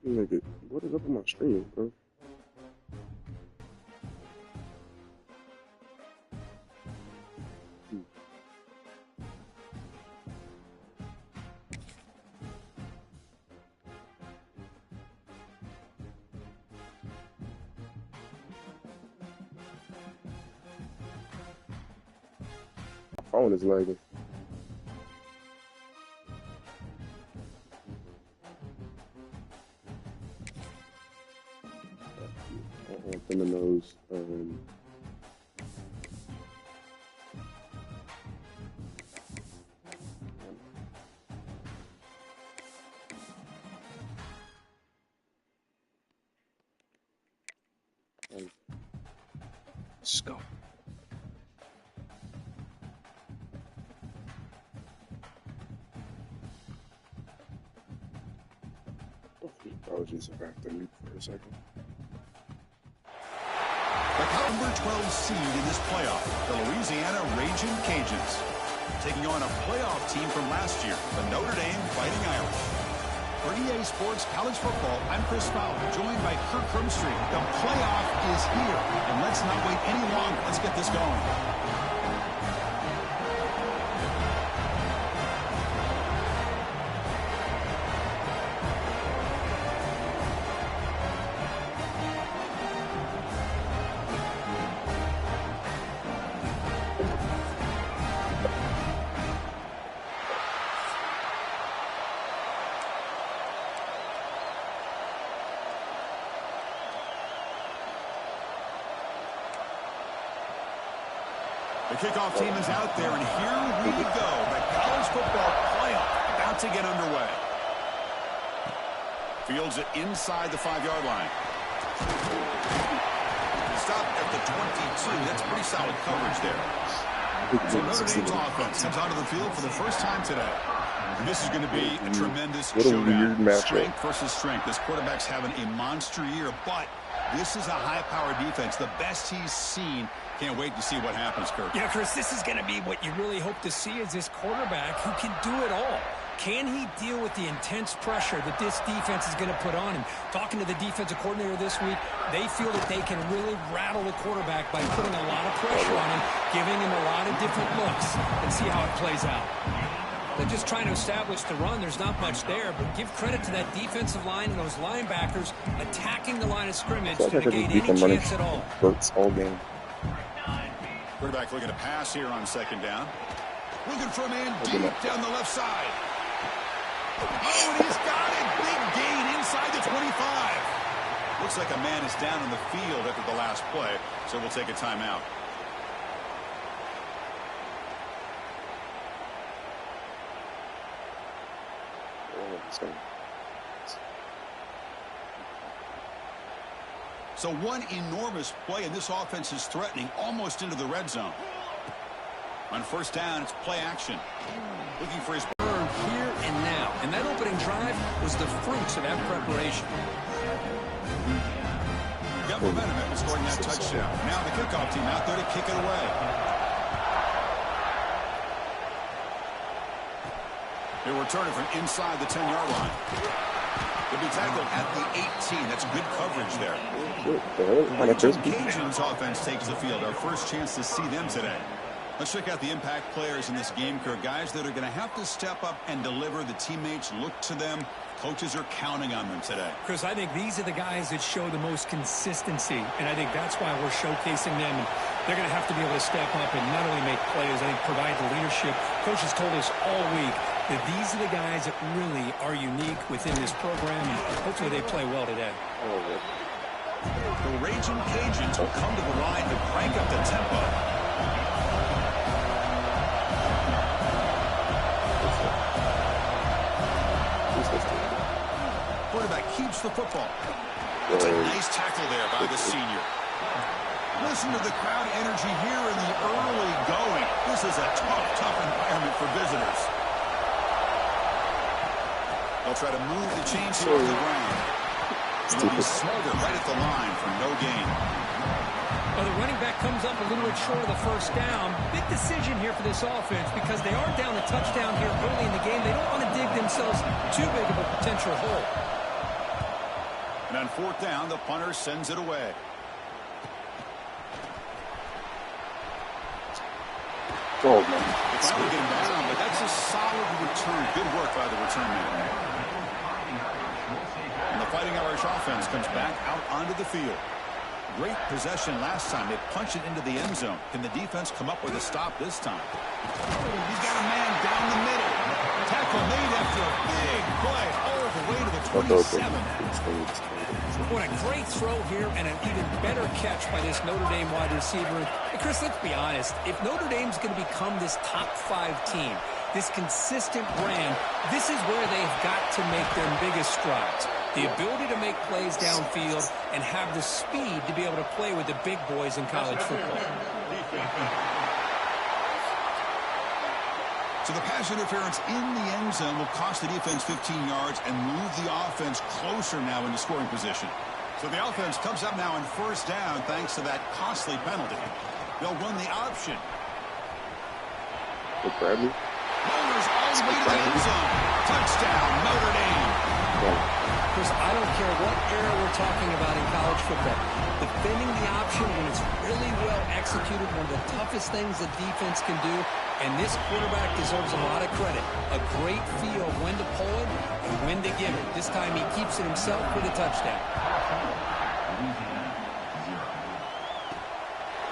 Nigga, what is up with my stream, bro? My phone is lagging. I want them in those. Let's go. I was just about to mute for a second. The number 12 seed in this playoff, the Louisiana Raging Cajuns, taking on a playoff team from last year, the Notre Dame Fighting Irish. For EA Sports College Football, I'm Chris Fowler, joined by Kirk Crumbstreet. The playoff is here, and let's not wait any longer. Let's get this going. The kickoff team is out there, and here we go. The college football playoff about to get underway. Fields it inside the 5-yard line. Stop at the 22. That's pretty solid coverage there. So Notre Dame's offense comes out of the field for the first time today. And this is going to be a tremendous showdown. Strength versus strength. This quarterback's having a monster year, but this is a high-powered defense, the best he's seen. Can't wait to see what happens, Kirk. Yeah, Chris, this is going to be what you really hope to see is this quarterback who can do it all. Can he deal with the intense pressure that this defense is going to put on him? Talking to the defensive coordinator this week, they feel that they can really rattle the quarterback by putting a lot of pressure on him, giving him a lot of different looks, and see how it plays out. They're just trying to establish the run. There's not much there, but give credit to that defensive line and those linebackers attacking the line of scrimmage to negate any chance at all. Burks all game. Quarterback looking to pass here on second down. Looking for a man deep down the left side. Oh, and he's got it. Big gain inside the 25. Looks like a man is down in the field after the last play, so we'll take a timeout. So one enormous play, and this offense is threatening almost into the red zone. On first down, it's play action. Looking for his burn here and now. And that opening drive was the fruits of that preparation. Got momentum after scoring that touchdown. Now the kickoff team out there to kick it away. They return it from inside the 10-yard line. They'll be tackled at the 18. That's good coverage there. Cajuns offense takes the field. Our first chance to see them today. Let's check out the impact players in this game, Kirk. Guys that are going to have to step up and deliver. The teammates look to them. Coaches are counting on them today. Chris, I think these are the guys that show the most consistency, and I think that's why we're showcasing them. And they're going to have to be able to step up and not only make plays, I think provide the leadership. Coaches told us all week that these are the guys that really are unique within this program, and hopefully they play well today. The Raging Cajuns will come to the line to crank up the tempo. Quarterback keeps the football. It's a nice tackle there by the senior. Listen to the crowd energy here in the early going. This is a tough environment for visitors. They'll try to move the chains here to the ground. It'll be Smoger right at the line for no gain. Well, the running back comes up a little bit short of the first down. Big decision here for this offense because they are down a touchdown here early in the game. They don't want to dig themselves too big of a potential hole. And on fourth down, the punter sends it away. Oh, man. They finally get him down, but that's a solid return. Good work by the return man. And the Fighting Irish offense comes back out onto the field. Great possession last time. They punch it into the end zone. Can the defense come up with a stop this time? He's got a man down the middle. Tackle made after a big play all the way to the 27. What a great throw here and an even better catch by this Notre Dame wide receiver. Hey, Chris, let's be honest. If Notre Dame's going to become this top 5 team, this consistent brand, this is where they've got to make their biggest strides. The ability to make plays downfield and have the speed to be able to play with the big boys in college football. So the pass interference in the end zone will cost the defense 15 yards and move the offense closer now into scoring position. So the offense comes up now on first down thanks to that costly penalty. They'll run the option. Bradley. Bowlers all the way to the end zone. Touchdown, Notre Dame. Chris, I don't care what era we're talking about in college football. Defending the option when it's really well executed, one of the toughest things a defense can do, and this quarterback deserves a lot of credit. A great feel of when to pull it and when to give it. This time he keeps it himself for the touchdown.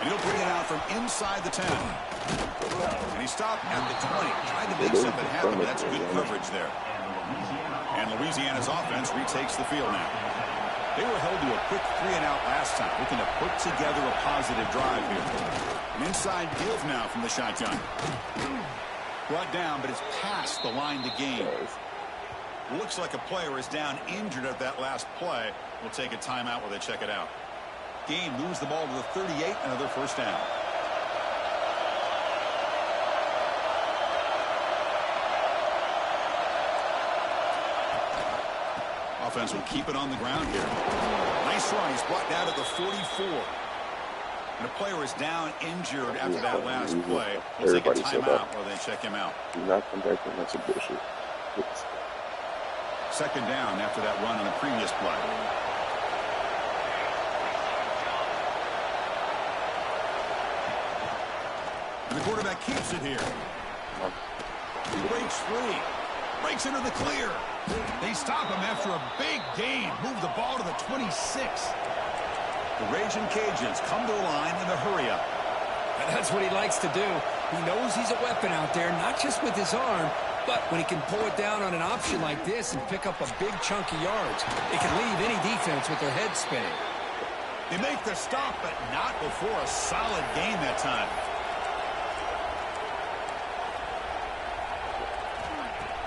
And he'll bring it out from inside the 10. And he stopped at the 20. Tried to make something happen, but that's good coverage there. And Louisiana's offense retakes the field now. They were held to a quick 3-and-out last time, looking to put together a positive drive here. An inside give now from the shotgun. Brought down, but it's past the line to gain. Looks like a player is down injured at that last play. We'll take a timeout while they check it out. Gain moves the ball to the 38, another first down. Offense will keep it on the ground here. Nice run. He's brought down to the 44. And a player is down injured after that last play. We'll take a timeout while they check him out. Do not come back from that's a bullshit. Second down after that run on the previous play. And the quarterback keeps it here. He breaks free. Breaks into the clear. They stop him after a big gain. Move the ball to the 26. The Raging Cajuns come to the line in a hurry-up. That's what he likes to do. He knows he's a weapon out there, not just with his arm, but when he can pull it down on an option like this and pick up a big chunk of yards, it can leave any defense with their head spinning. They make the stop, but not before a solid gain that time.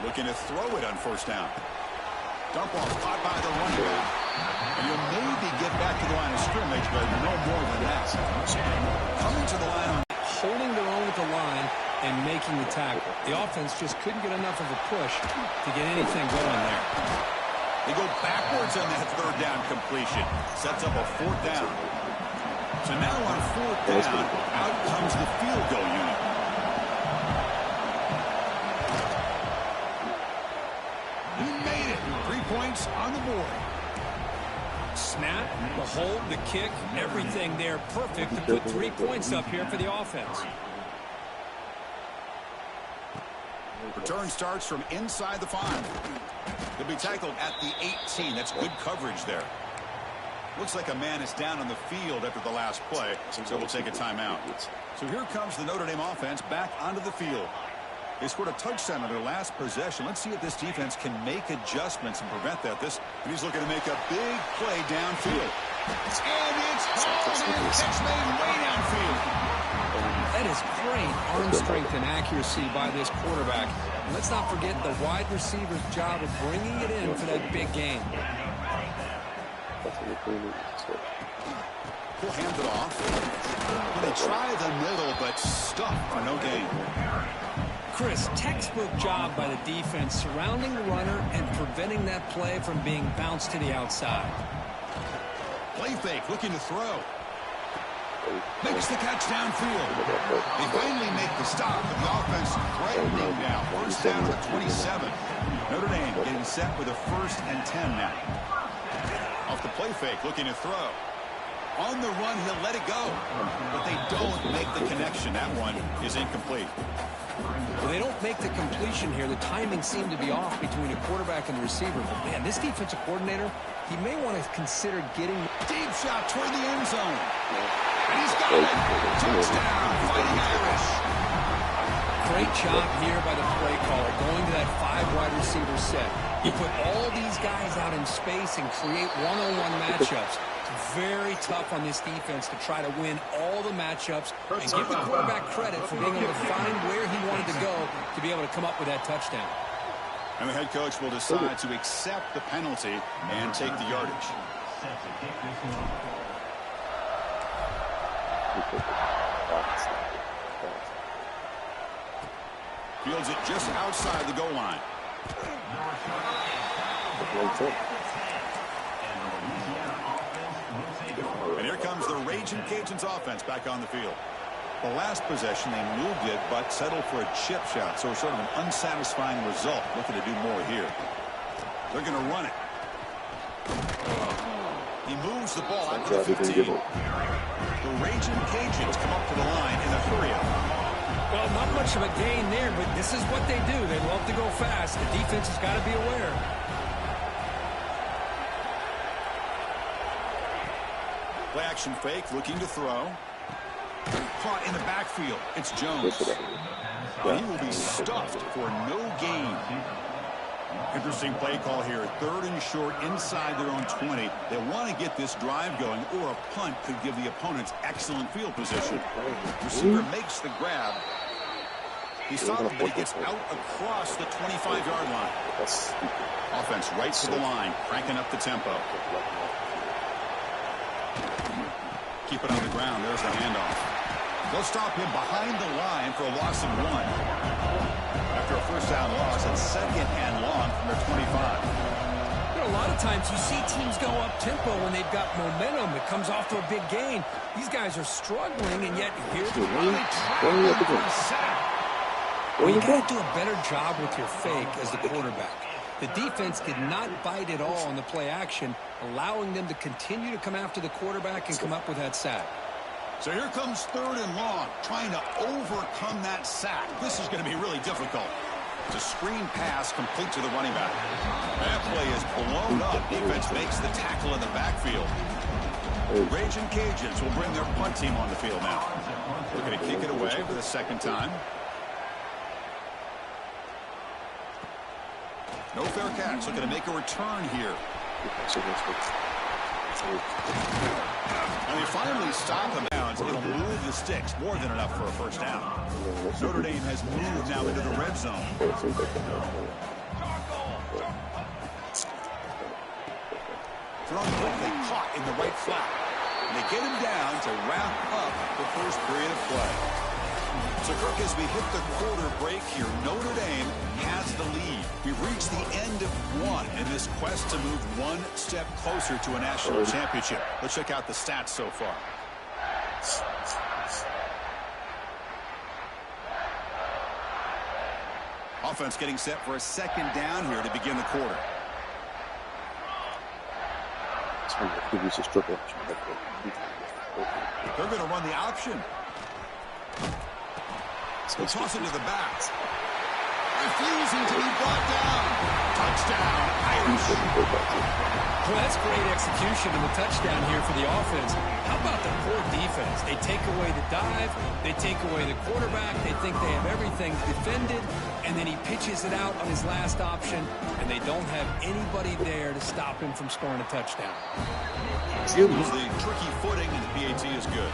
Looking to throw it on first down. Dump off caught by the running back. And you'll maybe get back to the line of scrimmage, but no more than that. Coming to the line on holding their own with the line and making the tackle. The offense just couldn't get enough of a push to get anything going there. They go backwards on that third down completion. Sets up a fourth down. So now on fourth down, out comes the field goal unit. He made it. 3 points on the board. Snap, the hold, the kick, everything there perfect to put 3 points up here for the offense. Return starts from inside the 5. He'll be tackled at the 18. That's good coverage there. Looks like a man is down on the field after the last play, so we'll take a timeout. So here comes the Notre Dame offense back onto the field. They scored a touchdown on their last possession. Let's see if this defense can make adjustments and prevent that. And he's looking to make a big play downfield. And it's hauled in. Catch made way downfield. That is great arm strength and accuracy by this quarterback. And let's not forget the wide receiver's job of bringing it in for that big gain. We'll hand it off. And they try the middle, but stuck for no gain. Chris, textbook job by the defense surrounding the runner and preventing that play from being bounced to the outside. Play fake, looking to throw. Makes the catch downfield. They finally make the stop, but the offense threatening now. First down at 27. Notre Dame getting set with a 1st and 10 now. Off the play fake, looking to throw. On the run, he'll let it go. But they don't make the connection. That one is incomplete. Well, they don't make the completion here. The timing seemed to be off between a quarterback and the receiver. But, man, this defensive coordinator, he may want to consider getting... Deep shot toward the end zone. And he's got it. Touchdown, Fighting Irish. Great job here by the play caller, going to that 5 wide receiver set. You put all these guys out in space and create one-on-one matchups. It's very tough on this defense to try to win all the matchups and give the quarterback credit for being able to find where he wanted to go to be able to come up with that touchdown. And the head coach will decide to accept the penalty and take the yardage. Fields it just outside the goal line. And here comes the Raging Cajuns offense back on the field. The last possession, they moved it, but settled for a chip shot, so sort of an unsatisfying result. Looking to do more here. They're going to run it. He moves the ball out to the 15. The Raging Cajuns come up to the line in a hurry-up. Well, not much of a gain there, but this is what they do. They love to go fast. The defense has got to be aware. Play action fake, looking to throw. Caught in the backfield. It's Jones. And he will be stuffed for no gain. Interesting play call here. 3rd and short inside their own 20. They want to get this drive going, or a punt could give the opponents excellent field position. Receiver makes the grab. He stopped him, but he gets out across the 25-yard line. Offense right to the line, cranking up the tempo. Keep it on the ground. There's the handoff. They'll stop him behind the line for a loss of 1. After a first down loss, it's 2nd and long from their 25. You know, a lot of times you see teams go up-tempo when they've got momentum. It comes off to a big gain. These guys are struggling, and yet here they try for a sack. Well, you got to do a better job with your fake as the quarterback. The defense did not bite at all on the play action, allowing them to continue to come after the quarterback and come up with that sack. So here comes 3rd and long, trying to overcome that sack. This is going to be really difficult. It's a screen pass complete to the running back. That play is blown up. Defense makes the tackle in the backfield. Raging Cajuns will bring their punt team on the field now. Looking to kick it away for the 2nd time. No fair catch. Looking to make a return here. And they finally stop him now. It'll move the sticks. More than enough for a first down. Notre Dame has moved now into the red zone. Thrown quickly, caught in the right flat. And they get him down to wrap up the first period of play. So, Kirk, as we hit the quarter break here, Notre Dame has the lead. We've reached the end of 1 in this quest to move one step closer to a national championship. Let's check out the stats so far. Offense getting set for a 2nd down here to begin the quarter. They're going to run the option. They'll toss it to the back. Refusing to be brought down. Touchdown, Irish. Well, that's great execution and the touchdown here for the offense. How about the poor defense? They take away the dive. They take away the quarterback. They think they have everything defended. And then he pitches it out on his last option. And they don't have anybody there to stop him from scoring a touchdown. The tricky footing and the PAT is good.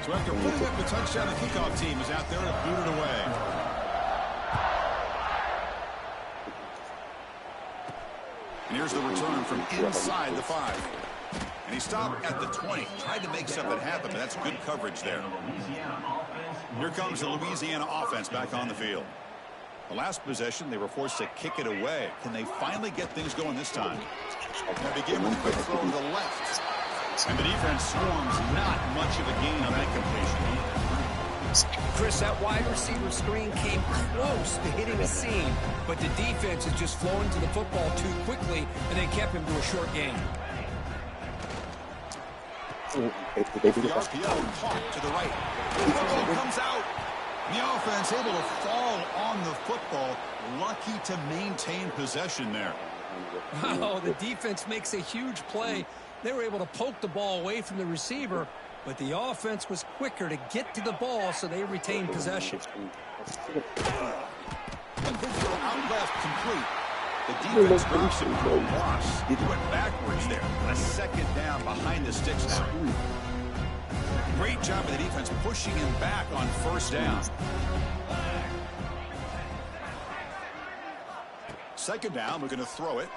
So after putting up the touchdown, the kickoff team is out there to boot it away. And here's the return from inside the 5. And he stopped at the 20. Tried to make something happen, but that's good coverage there. Here comes the Louisiana offense back on the field. The last possession, they were forced to kick it away. Can they finally get things going this time? They begin with a quick throw to the left. And the defense swarms, not much of a gain on that completion. Chris, that wide receiver screen came close to hitting the seam, but the defense is just flowing to the football too quickly, and they kept him to a short gain. The RPO caught to the right. The comes out. The offense able to fall on the football. Lucky to maintain possession there. Wow, the defense makes a huge play. They were able to poke the ball away from the receiver, but the offense was quicker to get to the ball, so they retained possession. Out left, complete. The defense drops him for a loss. He went backwards there. A second down behind the sticks now. Great job of the defense pushing him back on first down. Second down, we're going to throw it.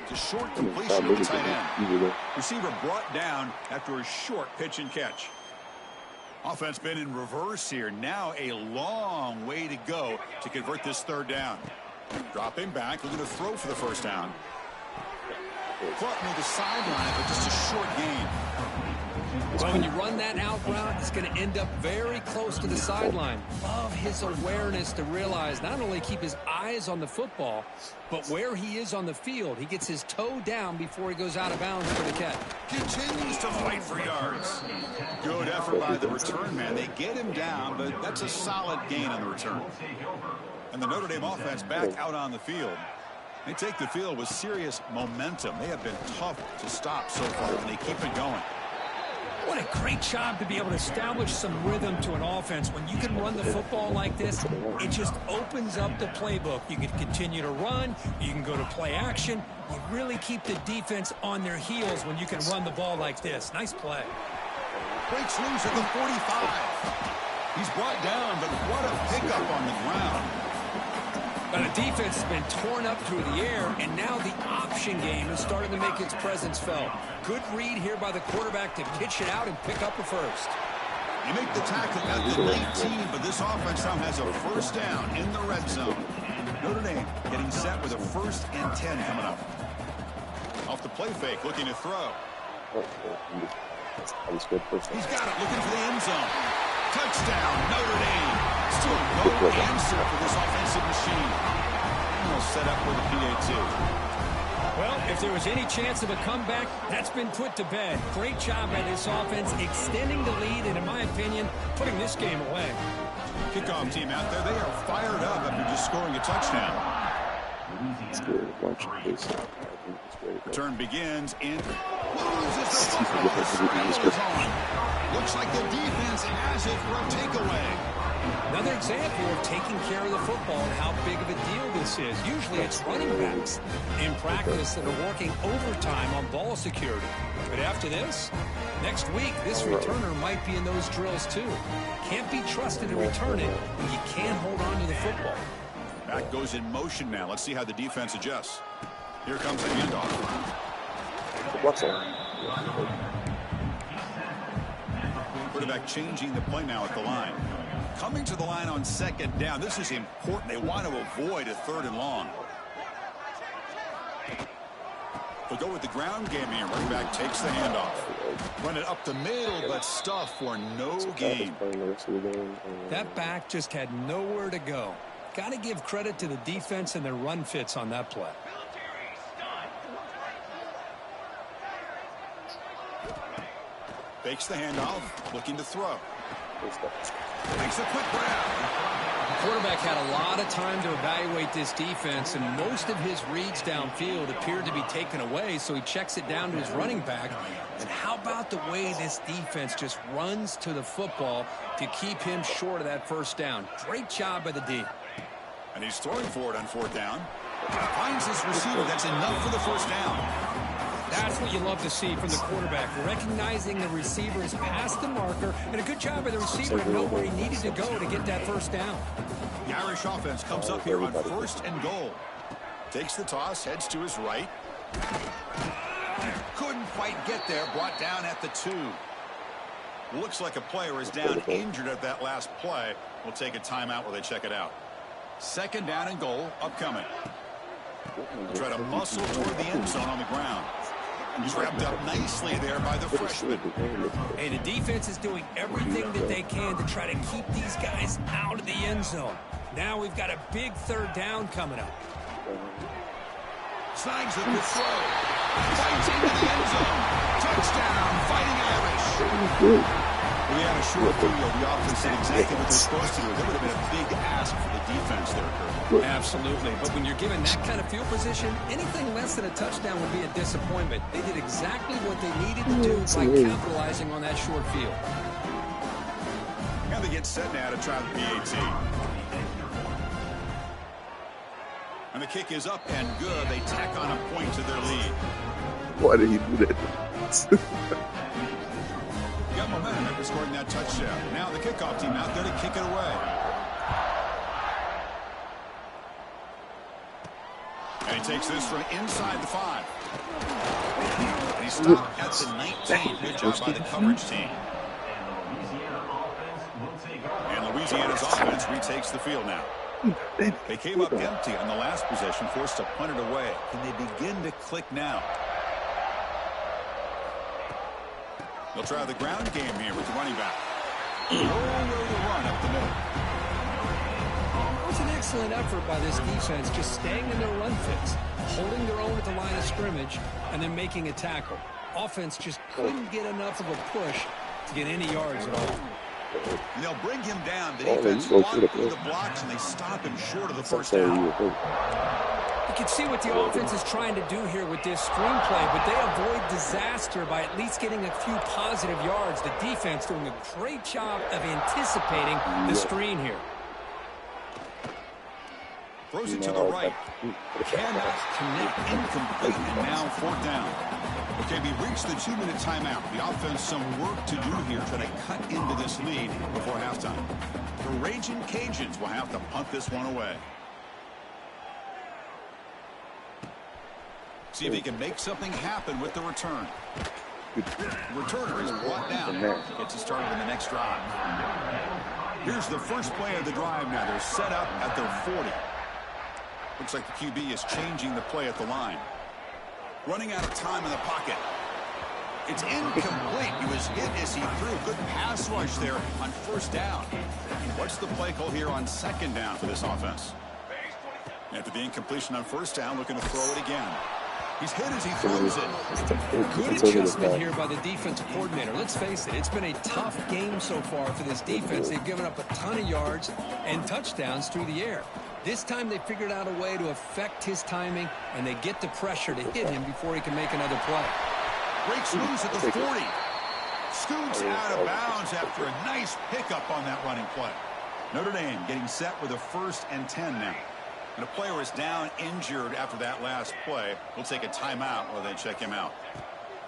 It's a short completion to the tight end. Receiver brought down after a short pitch and catch. Offense been in reverse here. Now a long way to go to convert this third down. Dropping back, we're going to throw for the first down. Caught near the sideline, but just a short gain. Well, when you run that out route, it's going to end up very close to the sideline. Love his awareness to realize not only keep his eyes on the football, but where he is on the field. He gets his toe down before he goes out of bounds for the catch. Continues to fight for yards. Good effort by the return man. They get him down, but that's a solid gain on the return. And the Notre Dame offense back out on the field. They take the field with serious momentum. They have been tough to stop so far, and they keep it going. What a great job to be able to establish some rhythm to an offense. When you can run the football like this, it just opens up the playbook. You can continue to run. You can go to play action. You really keep the defense on their heels when you can run the ball like this. Nice play. Breaks loose at the 45. He's brought down, but what a pickup on the ground. But the defense has been torn up through the air, and now the option game is starting to make its presence felt. Good read here by the quarterback to pitch it out and pick up a first. You make the tackle at the 19, but this offense now has a first down in the red zone. Notre Dame getting set with a 1st and 10 coming up. Off the play fake, looking to throw. He's got it, looking for the end zone. Touchdown, Notre Dame. Still no answer for this offensive machine. And they'll set up with a PAT. Well, if there was any chance of a comeback, that's been put to bed. Great job by this offense extending the lead and, in my opinion, putting this game away. Kickoff team out there. They are fired up after just scoring a touchdown. Return begins in. Loses the football. Looks like the defense has it for a takeaway. Another example of taking care of the football and how big of a deal this is. Usually it's running backs in practice that are working overtime on ball security. But after this, next week, this returner might be in those drills too. Can't be trusted to return it when you can't hold on to the football. Back goes in motion now. Let's see how the defense adjusts. Here comes the handoff. Quarterback changing the play now at the line. Coming to the line on second down. This is important. They want to avoid a 3rd and long. They'll go with the ground game here. Running back takes the handoff. Run it up the middle, but stuff for no gain. That back just had nowhere to go. Got to give credit to the defense and their run fits on that play. Fakes the handoff, looking to throw. Makes a quick grab. The quarterback had a lot of time to evaluate this defense, and most of his reads downfield appeared to be taken away, so he checks it down to his running back. And how about the way this defense just runs to the football to keep him short of that first down? Great job by the D. And he's throwing for it on 4th down. Finds his receiver. That's enough for the first down. That's what you love to see from the quarterback, recognizing the receiver is past the marker, and a good job by the receiver to know where he needed to go to get that first down. The Irish offense comes up here on 1st and goal. Takes the toss, heads to his right. Couldn't quite get there, brought down at the 2. Looks like a player is down injured at that last play. We'll take a timeout while they check it out. 2nd down and goal, upcoming. Try to muscle toward the end zone on the ground. He's wrapped up nicely there by the freshman. Hey, the defense is doing everything that they can to try to keep these guys out of the end zone. Now we've got a big third down coming up. Snags it with throw. Fights into the end zone. Touchdown, Fighting Irish. We had a short field. The offense did exactly what they're supposed to do. That would have been a big ask for the defense there, Kurt. Absolutely. But when you're given that kind of field position, anything less than a touchdown would be a disappointment. They did exactly what they needed to do by capitalizing on that short field. And they get set now to try the PAT. And the kick is up and good. They tack on a point to their lead. Why did he do that? Got momentum after scoring that touchdown. Now the kickoff team out there to kick it away. And he takes this from inside the 5. And he stopped at the 19. Good job by the coverage team. And Louisiana's offense retakes the field now. They came up empty on the last possession, forced to punt it away. Can they begin to click now? They'll try the ground game here with the running back. Run up the middle. It was an excellent effort by this defense, just staying in their run fits, holding their own at the line of scrimmage, and then making a tackle. Offense just couldn't get enough of a push to get any yards at all. And they'll bring him down. The defense blocked through the blocks, and they stop him short of the first down. You can see what the offense is trying to do here with this screenplay, but they avoid disaster by at least getting a few positive yards. The defense doing a great job of anticipating the screen here. Throws it to the right. Cannot connect, incomplete, and now 4th down. Okay, we reached the 2-minute timeout. The offense some work to do here, trying to cut into this lead before halftime. The Raging Cajuns will have to punt this one away. See if he can make something happen with the return. The returner is brought down. Gets it started in the next drive. Here's the first play of the drive now. They're set up at their 40. Looks like the QB is changing the play at the line. Running out of time in the pocket. It's incomplete. He was hit as he threw. Good pass rush there on 1st down. What's the play call here on 2nd down for this offense? After the incompletion on 1st down, looking to throw it again. He's hit as he throws it. Good adjustment here by the defensive coordinator. Let's face it, it's been a tough game so far for this defense. They've given up a ton of yards and touchdowns through the air. This time they figured out a way to affect his timing, and they get the pressure to hit him before he can make another play. Breaks loose at the 40. Scoots out of bounds after a nice pickup on that running play. Notre Dame getting set with a 1st and 10 now. And a player is down injured after that last play. We'll take a timeout while they check him out.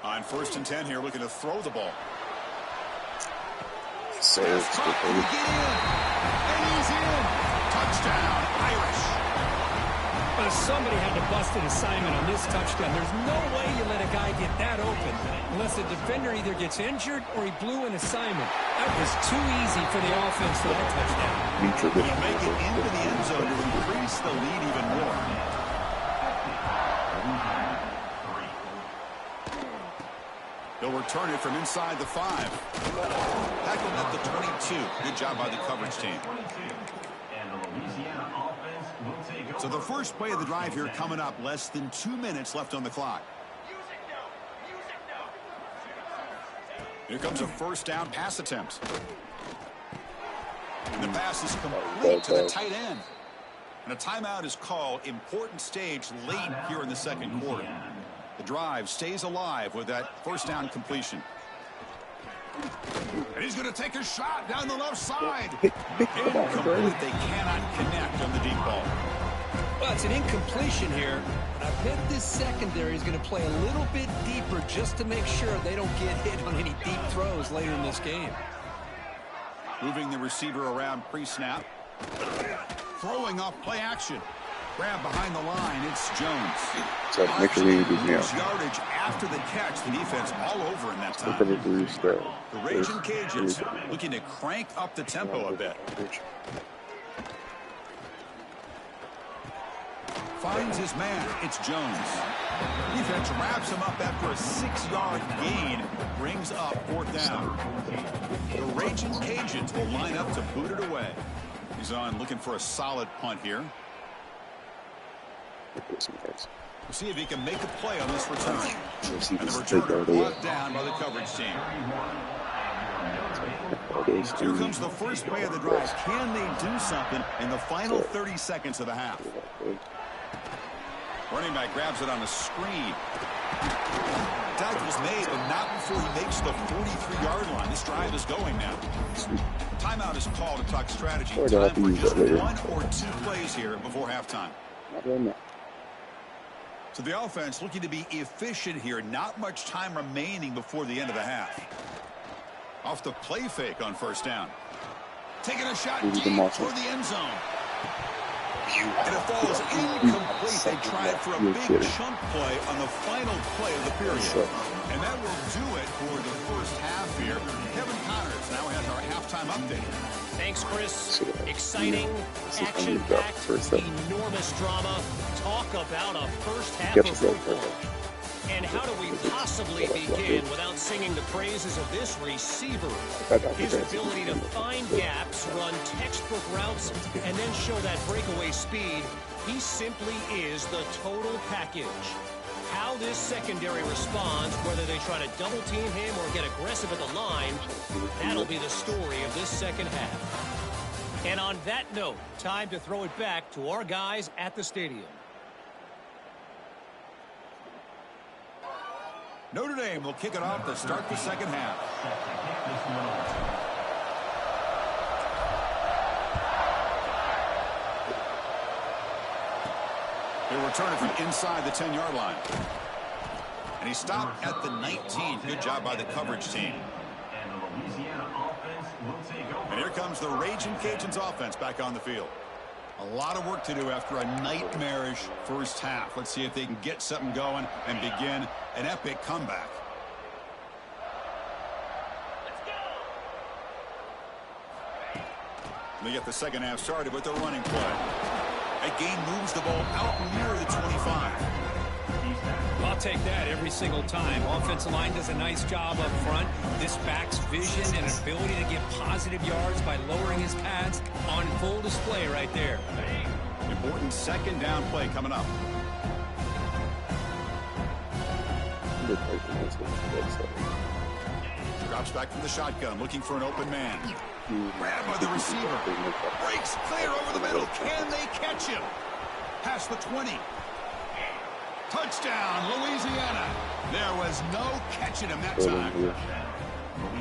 On 1st and 10 here, looking to throw the ball. So Get in. And he's in. Touchdown, Irish. But somebody had to bust an assignment on this touchdown. There's no way you let a guy get that open unless the defender either gets injured or he blew an assignment. That was too easy for the offense for that touchdown. He'll make it into the end zone to increase the lead even more. They'll return it from inside the 5. Tackled at the 22. Good job by the coverage team. So the first play of the drive here coming up. Less than 2 minutes left on the clock. Here comes a 1st down pass attempt. And the pass is complete to the tight end. And a timeout is called. Important stage late here in the 2nd quarter. The drive stays alive with that 1st down completion. And he's going to take a shot down the left side. Incomplete. They cannot connect on the deep ball. Well, it's an incompletion here. I bet this secondary is going to play a little bit deeper just to make sure they don't get hit on any deep throws later in this game. Moving the receiver around pre-snap. Throwing off play action. Grab behind the line. It's Jones. Yardage after the catch. The defense all over in that time. The Raging Cajuns looking to crank up the tempo a bit. Finds his man. It's Jones. Defense wraps him up after a 6-yard gain. Brings up 4th down. The Raging Cajuns will line up to boot it away. He's on looking for a solid punt here. We'll see if he can make a play on this return. And the returner brought down by the coverage team. Here comes the first play of the drive. Can they do something in the final 30 seconds of the half? Running back grabs it on a screen. Tackle's made, but not before he makes the 43-yard line. This drive is going now. Timeout is called to talk strategy. Time for just 1 or 2 plays here before halftime. So the offense looking to be efficient here. Not much time remaining before the end of the half. Off the play fake on 1st down. Taking a shot deep toward the end zone. And it falls incomplete. They tried for a big chunk play on the final play of the period. And that will do it for the first half here. Kevin Connors now has our halftime update. Thanks, Chris. Exciting, action-packed, enormous drama. Talk about a first half of football. And how do we possibly begin without singing the praises of this receiver? His ability to find gaps, run textbook routes, and then show that breakaway speed. He simply is the total package. How this secondary responds, whether they try to double team him or get aggressive at the line, that'll be the story of this second half. And on that note, time to throw it back to our guys at the stadium. Notre Dame will kick it off to start the second half. He'll return it from inside the 10-yard line. And he stopped at the 19. Good job by the coverage team. And here comes the Raging Cajuns offense back on the field. A lot of work to do after a nightmarish first half. Let's see if they can get something going and begin an epic comeback. They get the second half started with the running play. A gain moves the ball out near the 25. I'll take that every single time. Offensive line does a nice job up front. This back's vision and ability to get positive yards by lowering his pads on full display right there. Important second down play coming up. Drops back from the shotgun, looking for an open man. Grabbed by the receiver. Breaks clear over the middle. Can they catch him? Past the 20. Touchdown, Louisiana. There was no catching him that time.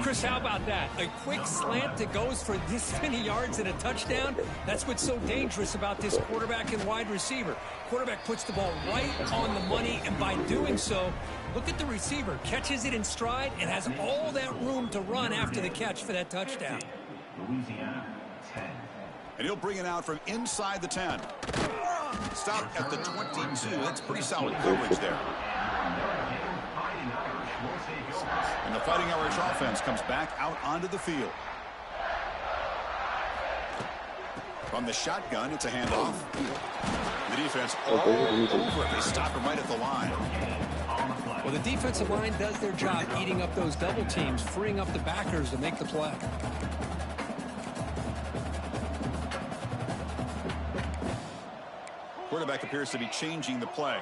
Chris, how about that? A quick slant that goes for this many yards and a touchdown? That's what's so dangerous about this quarterback and wide receiver. Quarterback puts the ball right on the money, and by doing so, look at the receiver. Catches it in stride and has all that room to run after the catch for that touchdown. And he'll bring it out from inside the 10. Stop at the 22. That's pretty solid coverage there. And the Fighting Irish offense comes back out onto the field. From the shotgun, it's a handoff. The defense all over it. They stop him right at the line. Well, the defensive line does their job eating up those double teams, freeing up the backers to make the play. Quarterback appears to be changing the play.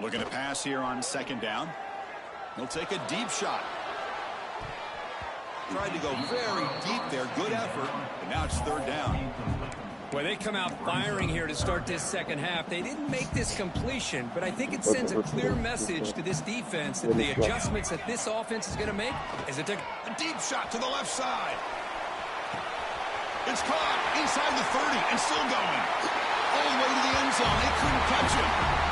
Looking to pass here on second down. He'll take a deep shot. Tried to go very deep there. Good effort. But now it's third down. Well, they come out firing here to start this second half. They didn't make this completion, but I think it sends a clear message to this defense that the adjustments that this offense is going to make is to take a deep shot to the left side. It's caught inside the 30 and still going. All the way to the end zone. They couldn't catch him.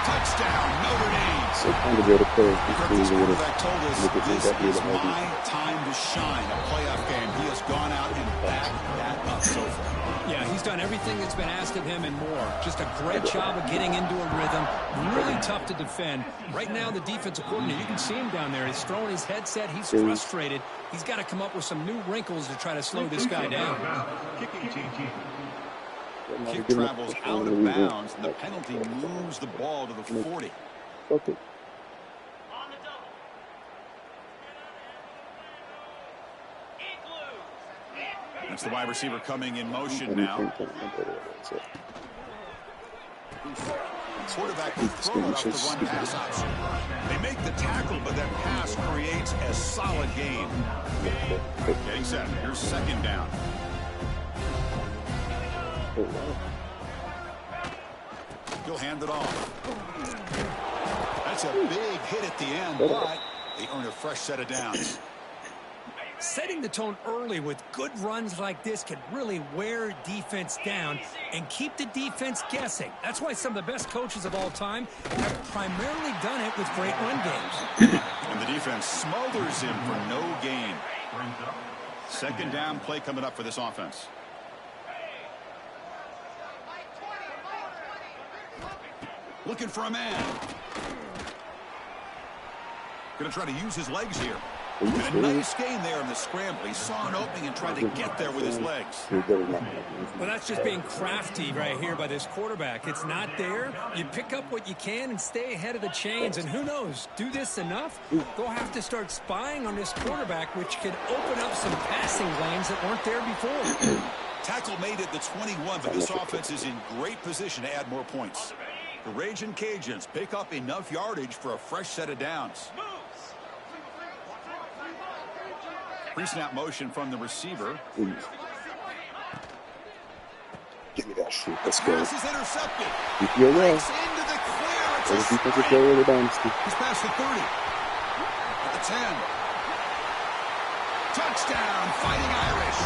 Touchdown, Notre Dame. So kind of be able to play. Kirk's quarterback told us this is my time to shine. A playoff game. He has gone out and backed that up so far. Yeah, he's done everything that's been asked of him and more. Just a great job of getting into a rhythm. Really tough to defend. Right now, the defensive coordinator, you can see him down there. He's throwing his headset. He's frustrated. He's got to come up with some new wrinkles to try to slow this guy down. Kick travels out of bounds, and the penalty moves the ball to the 40. Okay. That's the wide receiver coming in motion now. Quarterback will throw it off the run pass option. They make the tackle, but that pass creates a solid gain. Getting set. Here's second down. He'll hand it off. That's a big hit at the end, but they earn a fresh set of downs. Setting the tone early with good runs like this can really wear defense down and keep the defense guessing. That's why some of the best coaches of all time have primarily done it with great run games. And the defense smothers him for no gain. Second down play coming up for this offense. Looking for a man. Going to try to use his legs here. And a nice gain there in the scramble. He saw an opening and tried to get there with his legs. Well, that's just being crafty right here by this quarterback. It's not there. You pick up what you can and stay ahead of the chains. And who knows, do this enough, they'll have to start spying on this quarterback, which could open up some passing lanes that weren't there before. Tackle made at the 21, but this offense is in great position to add more points. The Raging Cajuns pick up enough yardage for a fresh set of downs. Pre-snap motion from the receiver. Give me that shit. Let's go. Pass is intercepted. You're well. Into the clear. It's There's a defensive player of the dynasty. He's past the 30. At the 10. Touchdown, Fighting Irish.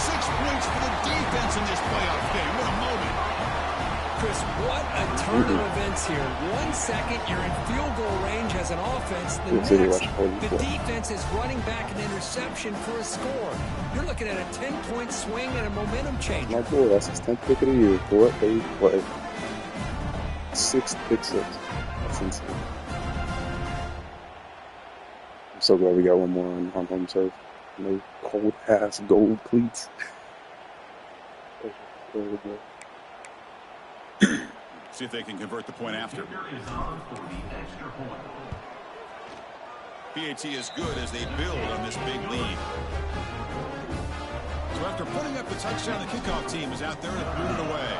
6 points for the defense in this playoff game. What a moment. Chris, what a turn of events here. 1 second, you're in field goal range as an offense. The next, the defense is running back an interception for a score. You're looking at a 10-point swing and a momentum change. My boy, that's his 10th pick of the year. For what they play. 6 picks. That's insane. I'm so glad we got one more on home turf. No cold-ass gold cleats. There we go. See if they can convert the point after. PAT is good as they build on this big lead. So after putting up the touchdown, the kickoff team is out there to boot it away.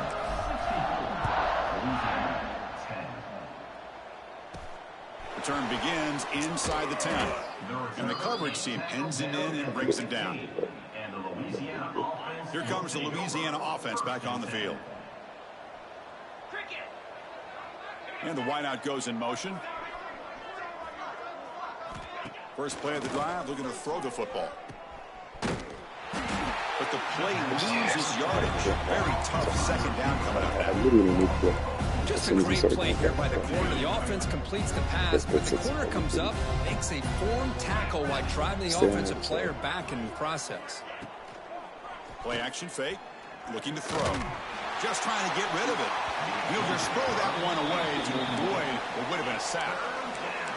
Return begins inside the 10. And the coverage team pins him in and brings him down. Here comes the Louisiana offense back on the field. And the wideout goes in motion. First play of the drive, looking to throw the football. But the play loses yardage. Very tough second down coming up. Just a great play here by the corner. The offense completes the pass, but the corner comes up, makes a formed tackle while driving the offensive player back in the process. Play action fake, looking to throw. Just trying to get rid of it. He'll just throw that one away to avoid what would have been a sack.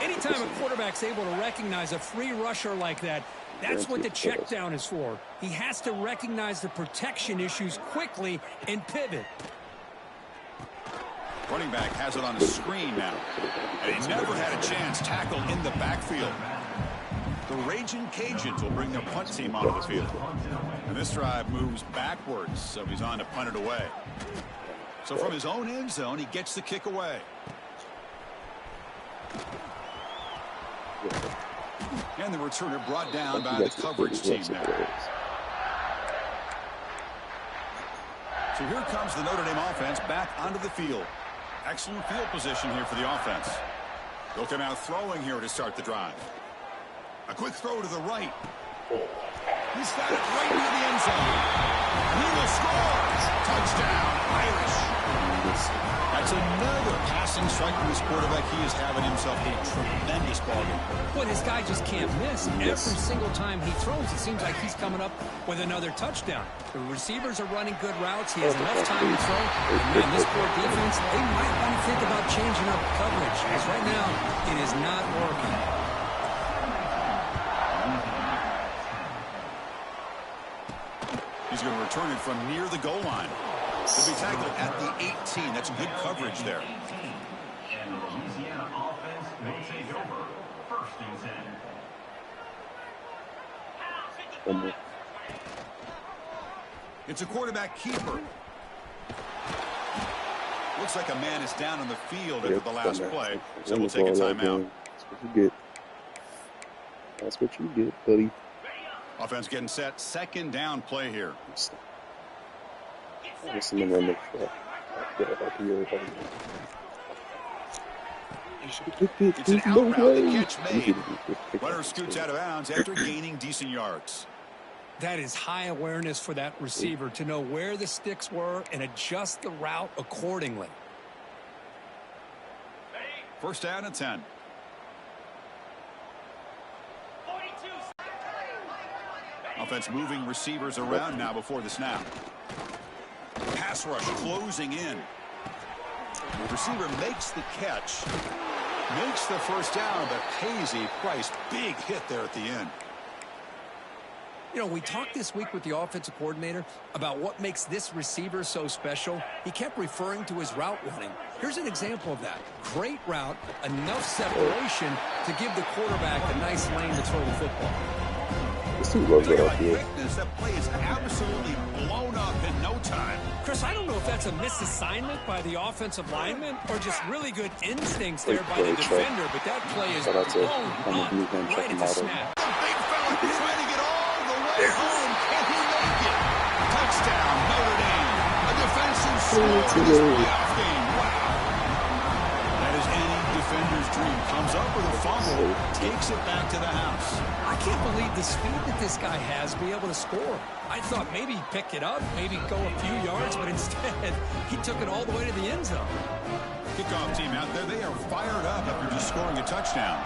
Anytime a quarterback's able to recognize a free rusher like that, that's what the check down is for. He has to recognize the protection issues quickly and pivot. Running back has it on a screen now. And he never had a chance tackled in the backfield. The Raging Cajuns will bring their punt team onto the field. And this drive moves backwards, so he's on to punt it away. So from his own end zone, he gets the kick away. And the returner brought down by the coverage team now. So here comes the Notre Dame offense back onto the field. Excellent field position here for the offense. They'll come out throwing here to start the drive. A quick throw to the right. He's got it right near the end zone. He will score. Touchdown, Irish. That's another passing striking this quarterback, he is having himself a tremendous ball game. But his guy just can't miss. Every single time he throws, it seems like he's coming up with another touchdown. The receivers are running good routes. He has enough time to throw. And man, this poor defense, they might want to think about changing up coverage. Because right now, it is not working. He's going to return it from near the goal line. He'll be tackled at the 18. That's good coverage there. And the Louisiana offense will take over. First and 10. It's a quarterback keeper. Looks like a man is down on the field after the last play, so we'll take a timeout. That's what you get. That's what you get, buddy. Offense getting set. Second down play here. It's an out route. The catch made. Runner scoots out of bounds after gaining decent yards. That is high awareness for that receiver to know where the sticks were and adjust the route accordingly. First down and 10. Offense moving receivers around now before the snap. Pass rush closing in. The receiver makes the catch. Makes the first down, but pays a price. Big hit there at the end. You know, we talked this week with the offensive coordinator about what makes this receiver so special. He kept referring to his route running. Here's an example of that. Great route, enough separation to give the quarterback a nice lane to throw the football. This dude loves that out here. That play is absolutely blown up in no time. Chris, I don't know if that's a misassignment by the offensive lineman or just really good instincts there by the defender, but that play is blown up right at the snap. Big fella trying to get all the way home. Can he make it? Touchdown, Notre Dame. A defensive score in this playoff game. Wow. That is any defender's dream. Comes up with a fumble, takes it back to the house. I can't believe the speed that this guy has to be able to score. I thought maybe he'd pick it up, maybe go a few yards, but instead he took it all the way to the end zone. Kickoff team out there, they are fired up after just scoring a touchdown.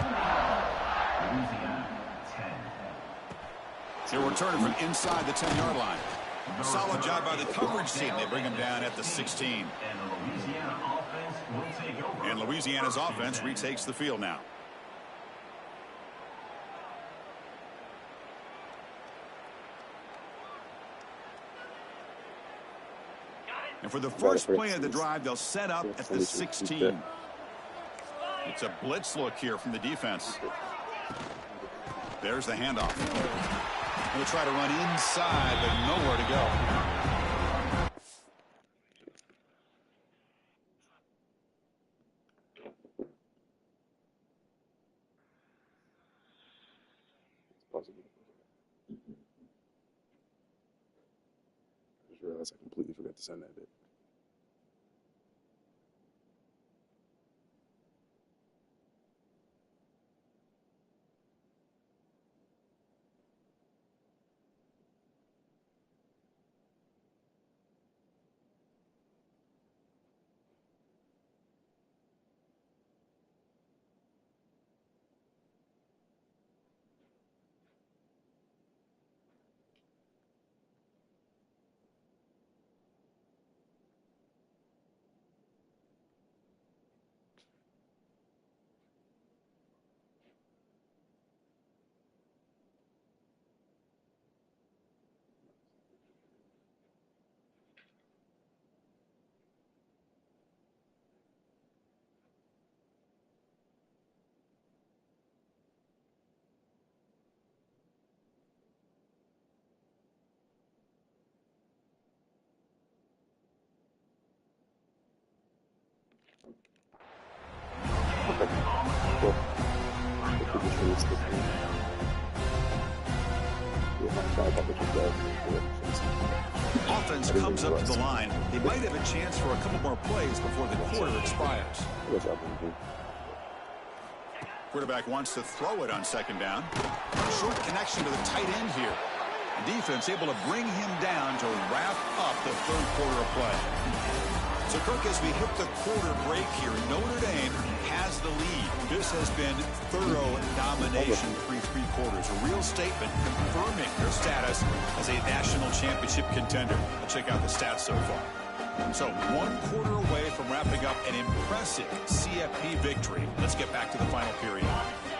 They're returning from inside the 10-yard line. Solid job by the coverage team. They bring him down at the 16. And Louisiana's offense retakes the field now. And for the first play of the drive, they'll set up at the 16. It's a blitz look here from the defense. There's the handoff. They'll try to run inside, but nowhere to go. I just realized I completely forgot to send that bit. Offense comes up to the line. They might have a chance for a couple more plays before the quarter expires. Quarterback wants to throw it on second down. Short connection to the tight end here. The defense able to bring him down to wrap up the third quarter of play. So, Kirk, as we hit the quarter break here, Notre Dame has the lead. This has been thorough domination through three quarters. A real statement confirming their status as a national championship contender. Let's check out the stats so far. So, 1 quarter away from wrapping up an impressive CFP victory. Let's get back to the final period.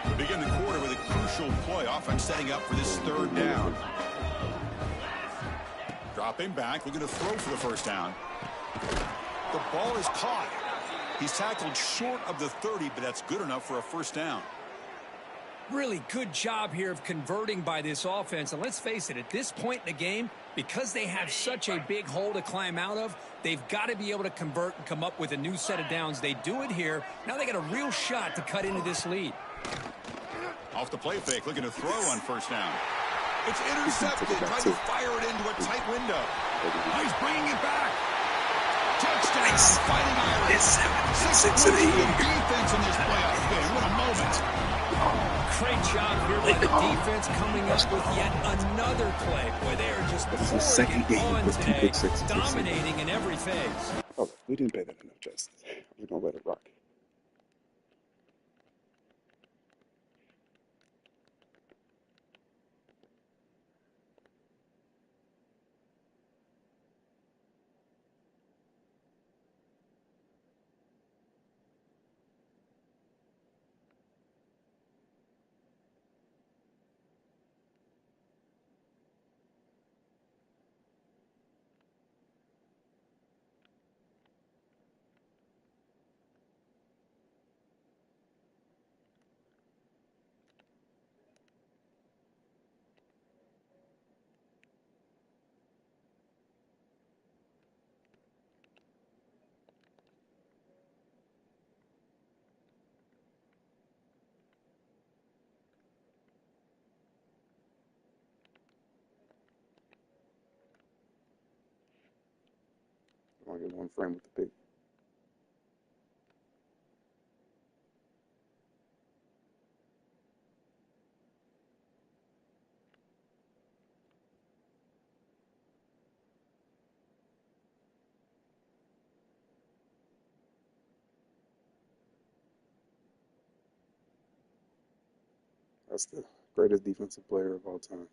We begin the quarter with a crucial play. Offense setting up for this third down. Dropping back, looking to throw for the first down. The ball is caught. He's tackled short of the 30, but that's good enough for a first down. Really good job here of converting by this offense. And let's face it, at this point in the game, because they have such a big hole to climb out of, they've got to be able to convert and come up with a new set of downs. They do it here. Now they got a real shot to cut into this lead. Off the play fake, looking to throw on first down. It's intercepted, trying to fire it into a tight window. He's bringing it back. Touchdown, Fighting Irish. 6 of the defense in this playoff game. What a moment. Great job here by the defense coming up with yet another play. Boy, they are just the second game with 2 big sixes. Dominating in every phase. Oh, we didn't pay that enough justice. We're going to let it rock. I want to get one frame with the pig. That's the greatest defensive player of all time.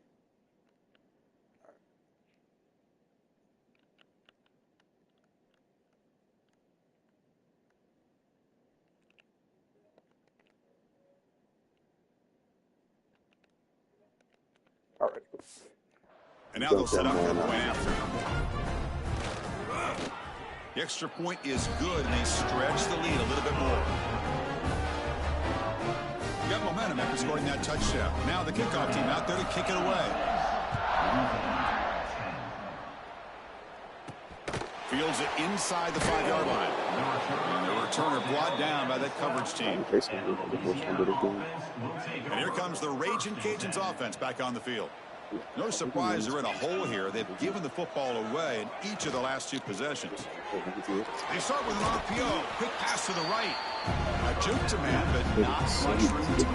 All right. And now they'll set up for the point after. The extra point is good, and they stretch the lead a little bit more. Got momentum after scoring that touchdown. Now the kickoff team out there to kick it away. Fields it inside the 5-yard line. And the returner brought down by that coverage team. And here comes the Raging Cajuns offense back on the field. No surprise they're in a hole here. They've given the football away in each of the last 2 possessions. They start with an RPO. Quick pass to the right. A juke to man, but not much room to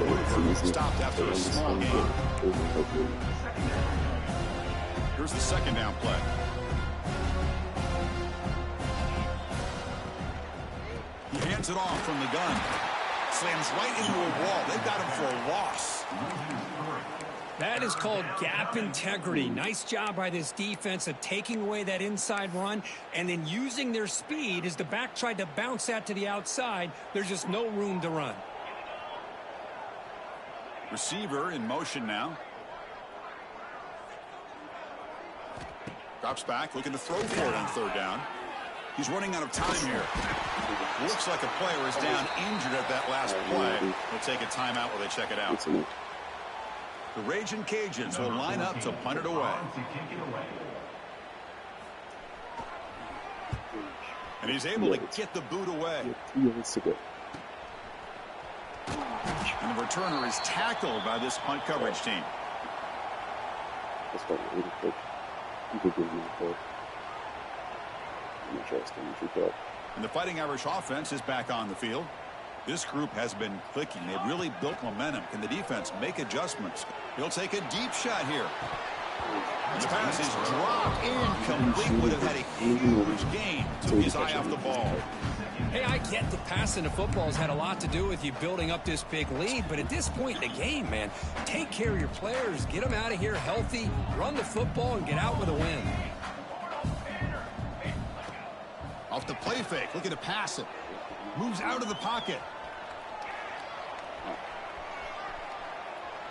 move. Stopped after a small gain. Here's the second down play. He hands it off from the gun. Slams right into a wall. They've got him for a loss. That is called gap integrity. Nice job by this defense of taking away that inside run and then using their speed as the back tried to bounce that to the outside. There's just no room to run. Receiver in motion now. Drops back, looking to throw for it on third down. He's running out of time here. Looks like a player is down injured at that last play. We'll take a timeout while they check it out. The Raging Cajuns will line up to punt it away. And he's able to get the boot away. And the returner is tackled by this punt coverage team. And the Fighting Irish offense is back on the field. This group has been clicking. They've really built momentum. Can the defense make adjustments? He'll take a deep shot here. The pass is dropped incomplete. Would have had a huge gain. Took his eye off the ball. Hey, I get the passing of football has had a lot to do with you building up this big lead, but at this point in the game, man, take care of your players, get them out of here healthy, run the football, and get out with a win. Off the play fake, looking to pass it. Moves out of the pocket.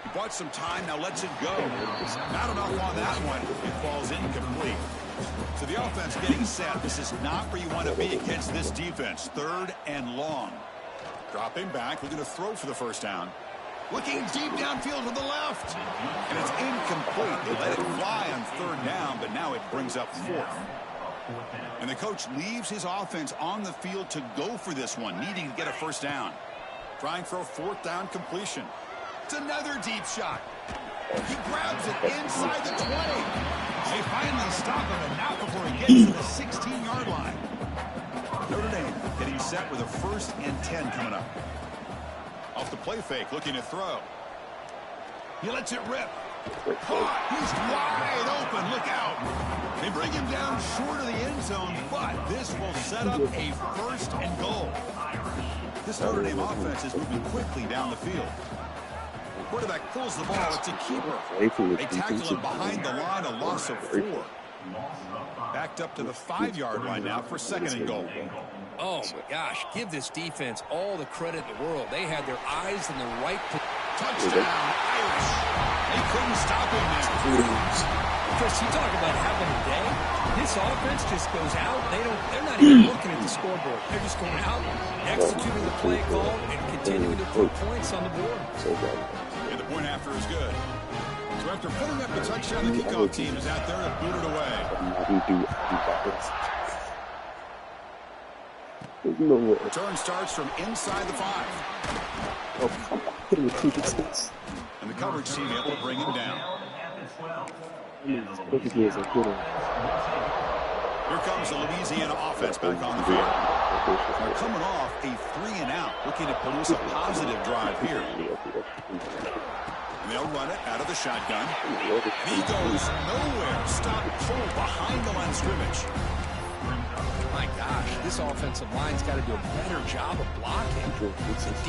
He bought some time, now lets it go. Not enough on that one. It falls incomplete. So the offense getting set. This is not where you want to be against this defense. 3rd and long. Dropping back, looking to throw for the first down. Looking deep downfield to the left. And it's incomplete. They let it fly on 3rd down, but now it brings up 4th. And the coach leaves his offense on the field to go for this one, needing to get a first down. Trying for a 4th down completion. It's another deep shot. He grabs it inside the 20. They finally stop him, and not before he gets to the 16-yard line. Notre Dame getting set with a 1st and 10 coming up. Off the play fake, looking to throw. He lets it rip. Caught. He's wide open. Look out. They bring him down short of the end zone, but this will set up a 1st and goal. This Notre Dame offense is moving quickly down the field. Quarterback pulls the ball. It's a keeper. They tackle him behind the line, a loss of 4. Backed up to the 5-yard line now for 2nd and goal. Oh, my gosh. Give this defense all the credit in the world. They had their eyes in the right place. Touchdown, Irish. They couldn't stop him there. Chris, you talk about having a day. This offense just goes out. They're not even looking at the scoreboard. They're just going out, executing the play call, and continuing to put points on the board. And the point after is good. So after putting up the touchdown, the kickoff team is out there to boot it away. Return starts from inside the 5. And the coverage team able to bring him down. Here comes the Louisiana offense back on the field. They're coming off a 3-and-out, looking to produce a positive drive here. And they'll run it out of the shotgun. And he goes nowhere. Stop pull behind the line of scrimmage. My gosh, this offensive line's got to do a better job of blocking. The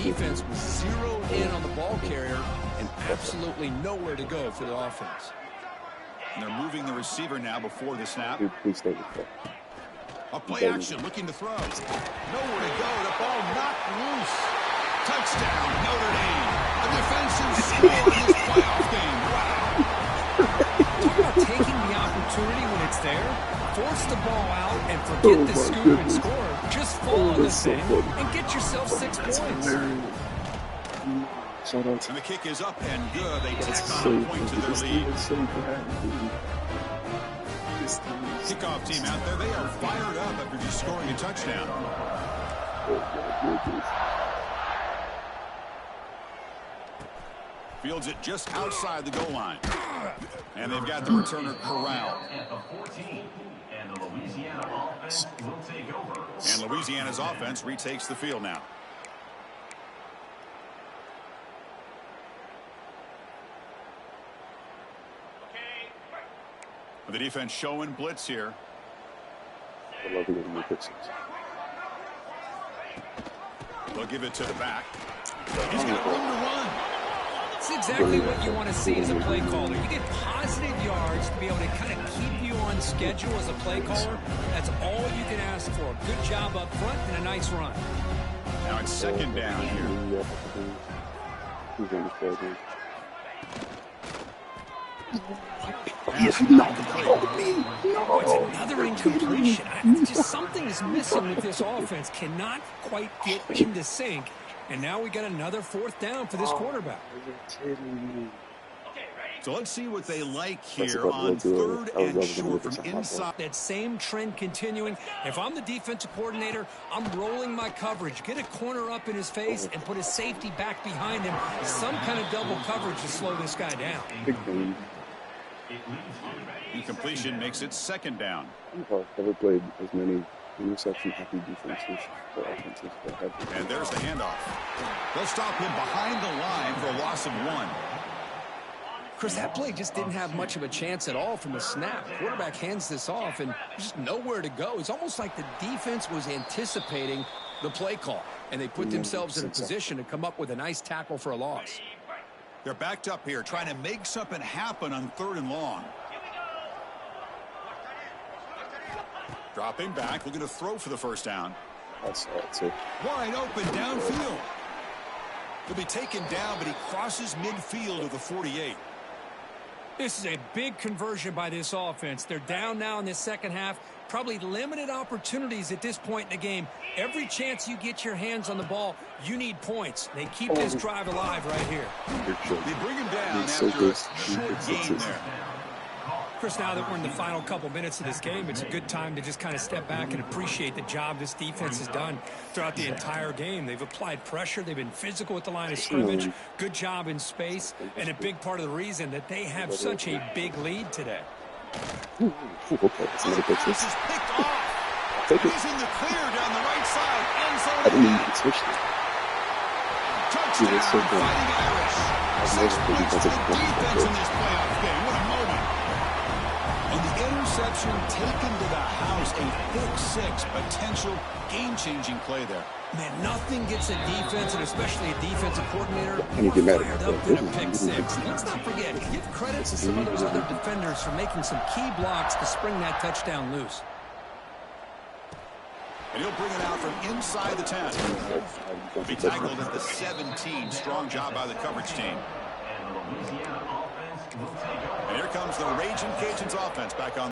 defense was zeroed in on the ball carrier and absolutely nowhere to go for the offense. And they're moving the receiver now before the snap. A play action, looking to throw. Nowhere to go. The ball knocked loose. Touchdown, Notre Dame. A defensive score in this playoff game. Wow. Talk about taking the opportunity when it's there. Force the ball out and forget the scoop and score. Just fall on this thing and get yourself 6 points. And the kick is up and good. They tack on a point to their lead. Kickoff team out there, they are fired up after just scoring a touchdown. Fields it just outside the goal line. And they've got the returner corralled. At the 14, and the Louisiana offense will take over. And Louisiana's offense retakes the field now. The defense showing blitz here. They'll give it to the back. He's got room to run. It's exactly what you want to see as a play caller. You get positive yards to be able to kind of keep you on schedule as a play caller. That's all you can ask for. Good job up front and a nice run. Now it's 2nd down here. It's another incompletion. Just something is missing with this offense. Cannot quite get into sync. And now we got another 4th down for this quarterback. So let's see what they like here on 3rd and short from inside. That same trend continuing. If I'm the defensive coordinator, I'm rolling my coverage. Get a corner up in his face and put a safety back behind him. Some kind of double coverage to slow this guy down. Incompletion makes it 2nd down. I've never played as many interception-happy defenses or offenses. And there's the handoff. They'll stop him behind the line for a loss of 1. Chris, that play just didn't have much of a chance at all from the snap. Quarterback hands this off, and there's just nowhere to go. It's almost like the defense was anticipating the play call, and they put themselves in a position to come up with a nice tackle for a loss. They're backed up here, trying to make something happen on 3rd and long. Dropping back, looking to throw for the first down. I saw it too. Wide open downfield. He'll be taken down, but he crosses midfield of the 48. This is a big conversion by this offense. They're down now in the second half. Probably limited opportunities at this point in the game. Every chance you get your hands on the ball, you need points. They keep this drive alive right here. They bring him down after a short game there. Chris, now that we're in the final couple minutes of this game, it's a good time to just kind of step back and appreciate the job this defense has done throughout the entire game. They've applied pressure. They've been physical at the line of scrimmage. Good job in space, and a big part of the reason that they have such a big lead today. Okay, This is picked off. Take it. He's in the clear down the right side. End zone. I didn't even get switched it. Touchdown, so good. Fighting Irish. 6 points for the defense in this playoff game. What a moment. On the interception taken to the house, a pick-6 potential game-changing play there. Man, nothing gets a defense, and especially a defensive coordinator, Can you get mad fired at up that? than a pick-6. Let's not forget, give credit to some of those other defenders for making some key blocks to spring that touchdown loose. And he'll bring it out from inside the 10. He'll be tackled at the 17. Strong job by the coverage team. And the Louisiana offense will take over. And here comes the Raging Cajuns offense back on.